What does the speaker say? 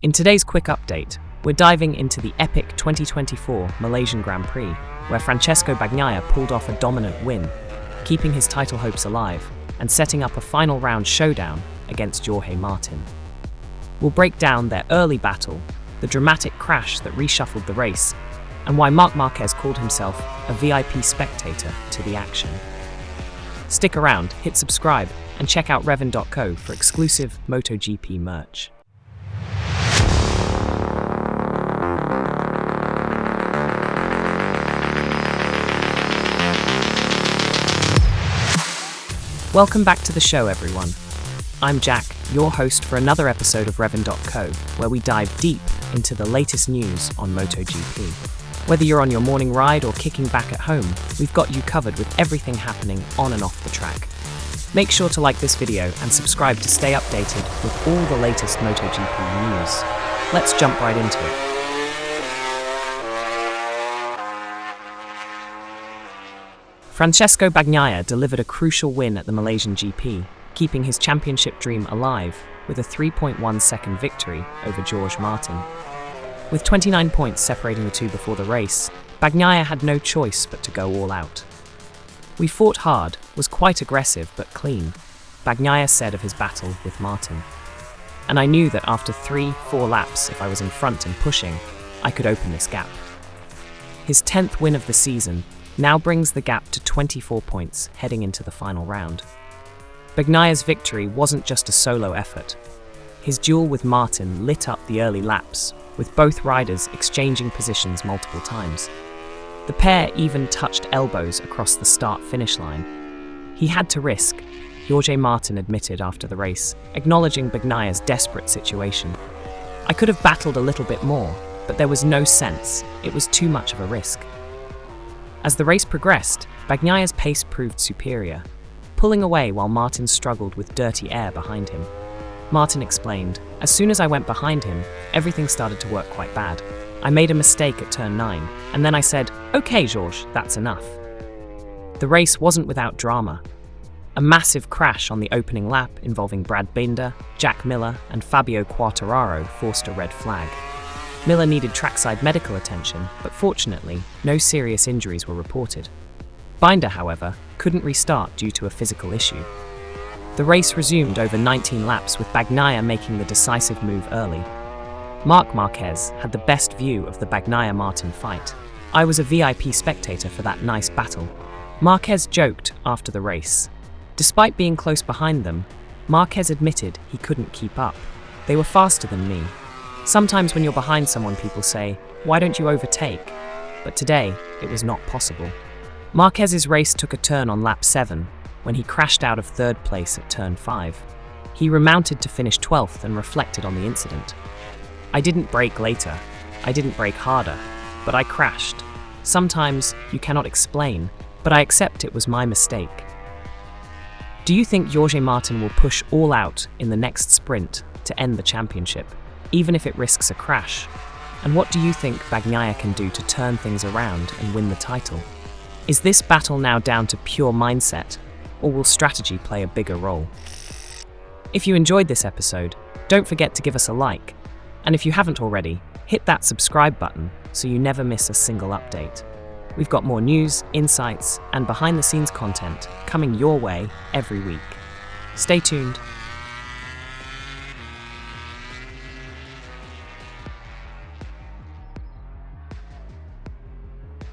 In today's quick update, we're diving into the epic 2024 Malaysian Grand Prix, where Francesco Bagnaia pulled off a dominant win, keeping his title hopes alive and setting up a final round showdown against Jorge Martin. We'll break down their early battle, the dramatic crash that reshuffled the race, and why Marquez called himself a VIP spectator to the action. Stick around, hit subscribe, and check out Revin.co for exclusive Motogp merch. Welcome back to the show, everyone. I'm Jack, your host for another episode of Revin.co, where we dive deep into the latest news on Motogp. Whether you're on your morning ride or kicking back at home, we've got you covered with everything happening on and off the track. Make sure to like this video and subscribe to stay updated with all the latest Motogp news. Let's jump right into it. Francesco Bagnaia delivered a crucial win at the Malaysian GP, keeping his championship dream alive with a 3.1-second victory over Jorge Martin. With 29 points separating the two before the race, Bagnaia had no choice but to go all out. "We fought hard, was quite aggressive but clean," Bagnaia said of his battle with Martin. "And I knew that after 3-4 laps, if I was in front and pushing, I could open this gap." His 10th win of the season now brings the gap to 24 points heading into the final round. Bagnaia's victory wasn't just a solo effort. His duel with Martin lit up the early laps, with both riders exchanging positions multiple times. The pair even touched elbows across the start-finish line. "He had to risk," Jorge Martin admitted after the race, acknowledging Bagnaia's desperate situation. "I could have battled a little bit more, but there was no sense. It was too much of a risk." As the race progressed, Bagnaia's pace proved superior, pulling away while Martin struggled with dirty air behind him. Martin explained, "As soon as I went behind him, everything started to work quite bad. I made a mistake at turn 9, and then I said, 'Okay, Jorge, that's enough.'" The race wasn't without drama. A massive crash on the opening lap involving Brad Binder, Jack Miller, and Fabio Quartararo forced a red flag. Miller needed trackside medical attention, but fortunately, no serious injuries were reported. Binder, however, couldn't restart due to a physical issue. The race resumed over 19 laps with Bagnaia making the decisive move early. Marquez had the best view of the Bagnaia-Martin fight. "I was a VIP spectator for that nice battle," Marquez joked after the race. Despite being close behind them, Marquez admitted he couldn't keep up. "They were faster than me. Sometimes when you're behind someone, people say, 'Why don't you overtake?' But today, it was not possible." Marquez's race took a turn on lap 7, when he crashed out of 3rd place at turn 5. He remounted to finish 12th and reflected on the incident. "I didn't brake later. I didn't brake harder. But I crashed. Sometimes you cannot explain, but I accept it was my mistake." Do you think Jorge Martin will push all out in the next sprint to end the championship, even if it risks a crash? And what do you think Bagnaia can do to turn things around and win the title? Is this battle now down to pure mindset, or will strategy play a bigger role? If you enjoyed this episode, don't forget to give us a like. And if you haven't already, hit that subscribe button so you never miss a single update. We've got more news, insights, and behind-the-scenes content coming your way every week. Stay tuned.